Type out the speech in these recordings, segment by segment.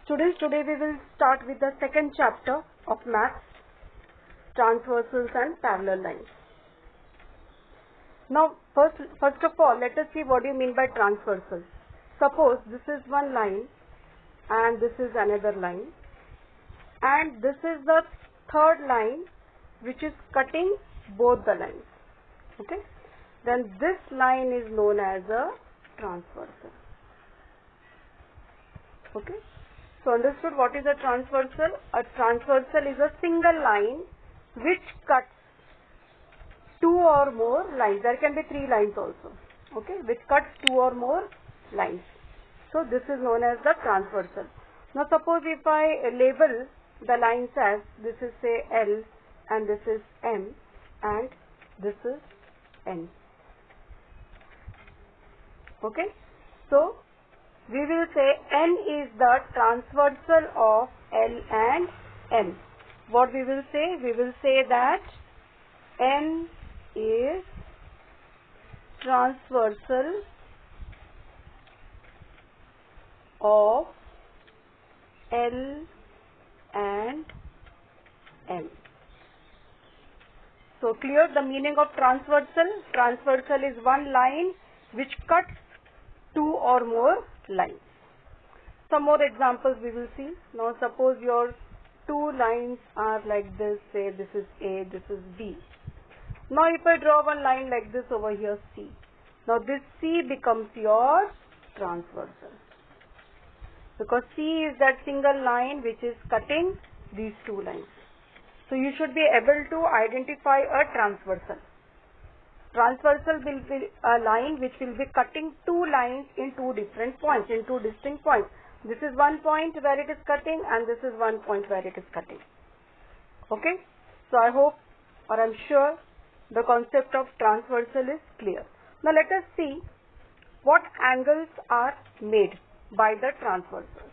Students, today we will start with the second chapter of maths, transversals and parallel lines. Now, first of all, let us see what you mean by transversal. Suppose this is one line and this is another line, and this is the third line which is cutting both the lines. Okay? Then this line is known as a transversal. Okay? So understood what is a transversal? A transversal is a single line which cuts two or more lines. There can be three lines also. Okay? Which cuts two or more lines. So this is known as the transversal. Now suppose if I label the lines as this is say L and this is M and this is N. Okay? So we will say N is the transversal of L and M. What we will say? We will say that N is transversal of L and M. So clear the meaning of transversal? Transversal is one line which cuts two or more lines. Some more examples we will see. Now suppose your two lines are like this, say this is A, this is B. Now if I draw one line like this over here, C. Now this C becomes your transversal, because C is that single line which is cutting these two lines. So you should be able to identify a transversal. Transversal will be a line which will be cutting two lines in two different points, in two distinct points. This is one point where it is cutting and this is one point where it is cutting. Okay? So I hope or I am sure the concept of transversal is clear. Now let us see what angles are made by the transversals.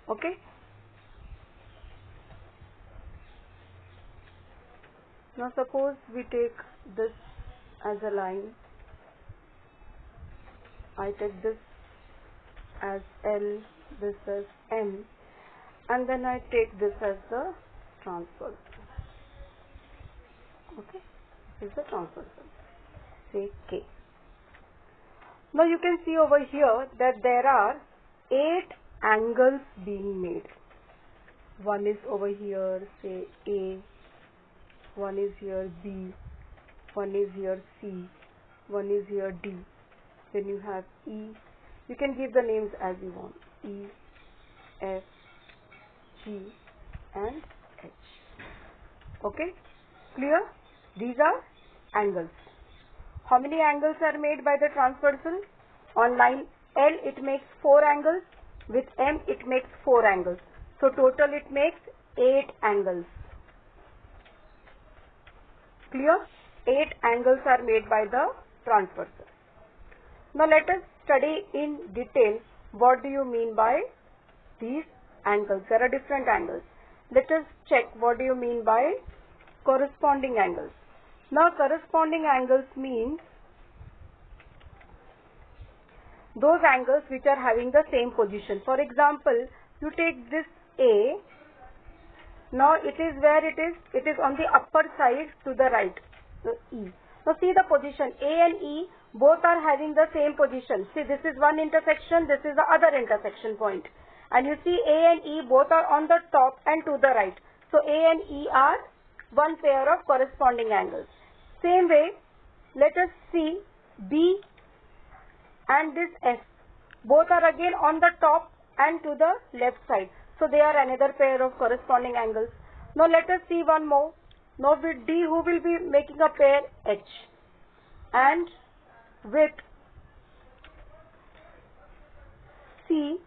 Okay? Now suppose we take this as a line. I take this as L, this as M, and then I take this as the transversal. Okay? This is the transversal. Say K. Now you can see over here that there are 8 angles being made. One is over here, say A, one is here B, one is here C, one is here D, then you have E. You can give the names as you want. E, F, G and H. Okay? Clear? These are angles. How many angles are made by the transversal? On line L it makes 4 angles. With M it makes 4 angles. So total it makes 8 angles. Clear? 8 angles are made by the transversal. Now let us study in detail what do you mean by these angles. There are different angles. Let us check what do you mean by corresponding angles. Now corresponding angles means those angles which are having the same position. For example, you take this A. Now it is where it is? It is on the upper side to the right. So E. Now see the position. A and E both are having the same position. See, this is one intersection, this is the other intersection point. And you see A and E both are on the top and to the right. So A and E are one pair of corresponding angles. Same way, let us see B and this S. Both are again on the top and to the left side. So they are another pair of corresponding angles. Now let us see one more. Now with D, who will be making a pair? H. And with C,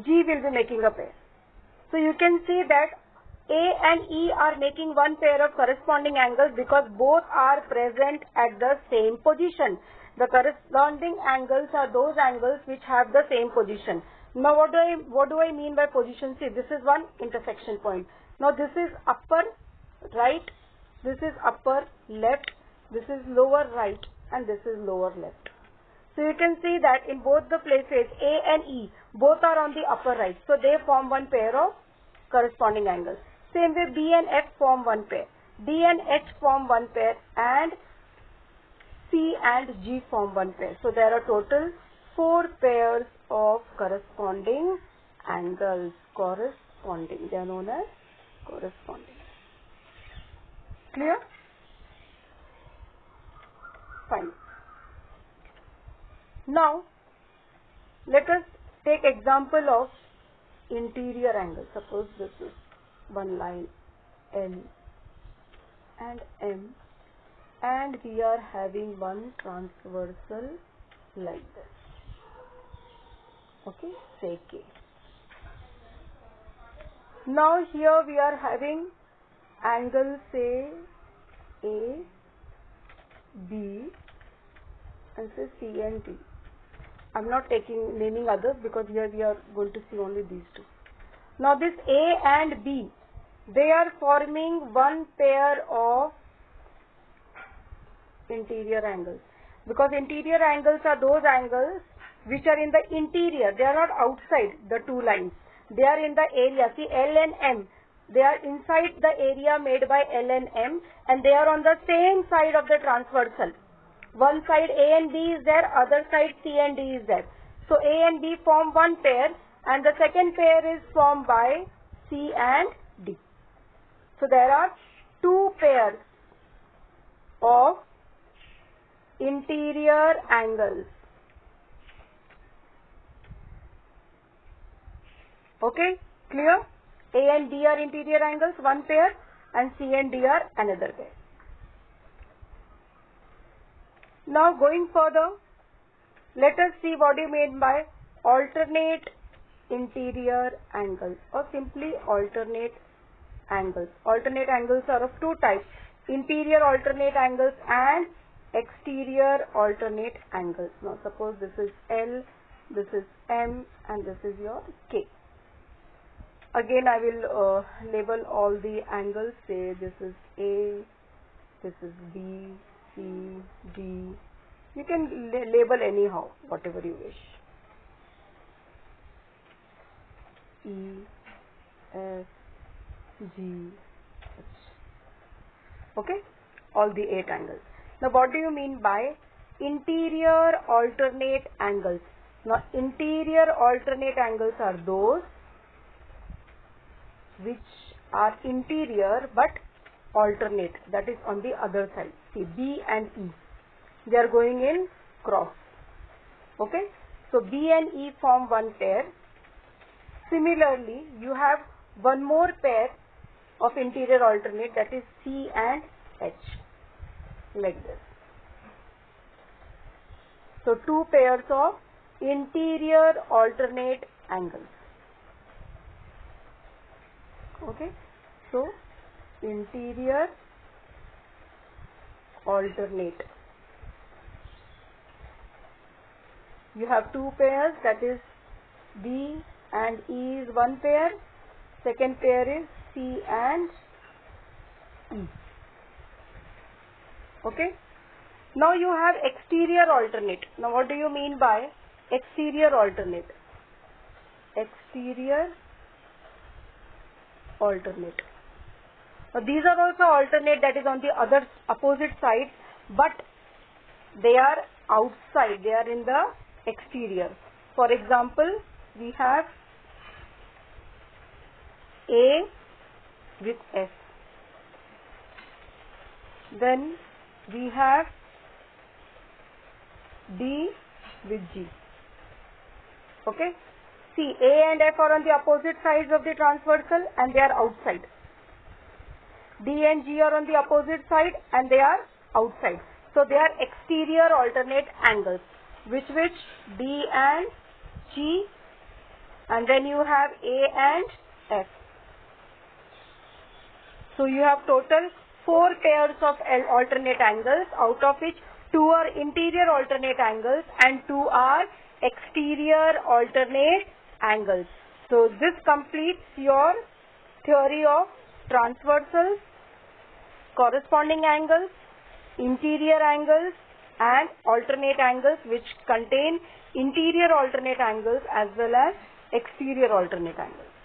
G will be making a pair. So you can see that A and E are making one pair of corresponding angles because both are present at the same position. The corresponding angles are those angles which have the same position. Now what do I mean by position? See, this is one intersection point. Now this is upper right, this is upper left, this is lower right and this is lower left. So you can see that in both the places A and E, Both are on the upper right. So they form one pair of corresponding angles. Same way B and F form one pair. D and H form one pair and C and G form one pair. So there are total 4 pairs of corresponding angles. Corresponding. They are known as corresponding. Clear? Fine. Now, let us take example of interior angle. Suppose this is one line L and M, and we are having one transversal like this. Okay, say K. Now here we are having angle, say A, B, and say C and D. I'm not naming others because here we are going to see only these two. Now this A and B, they are forming one pair of interior angles, because interior angles are those angles which are in the interior. They are not outside the two lines. They are in the area. See, L and M, they are inside the area made by L and M, and they are on the same side of the transversal. One side A and B is there, other side C and D is there. So A and B form one pair, and the second pair is formed by C and D. So there are 2 pairs of interior angles. Okay, clear? A and B are interior angles, one pair, and C and D are another pair. Now going further, let us see what you mean by alternate interior angles, or simply alternate angles. Alternate angles are of 2 types: interior alternate angles and exterior alternate angles. Now suppose this is L, this is M, and this is your K. Again I will label all the angles. Say this is A, this is B, C, D. You can label anyhow, whatever you wish. E, F, G, H. Okay, all the 8 angles. Now what do you mean by interior alternate angles? Now interior alternate angles are those which are interior but alternate, that is on the other side. See, B and E, they are going in cross. Okay, so B and E form one pair. Similarly, you have one more pair of interior alternate, that is C and H, like this. So 2 pairs of interior alternate angles. Okay, so interior alternate. You have 2 pairs, that is B and E is one pair, second pair is C and E. Okay. Now you have exterior alternate. Now what do you mean by exterior alternate? Exterior alternate. Now these are also alternate, that is on the other opposite side, but they are outside, they are in the exterior. For example, we have A with F. Then we have D with G. Okay. See, A and F are on the opposite sides of the transversal and they are outside. D and G are on the opposite side and they are outside. So they are exterior alternate angles. Which D and G, and then you have A and F. So you have total 4 pairs of alternate angles, out of which 2 are interior alternate angles and 2 are exterior alternate angles. So this completes your theory of transversals, corresponding angles, interior angles and alternate angles, which contain interior alternate angles as well as exterior alternate angles.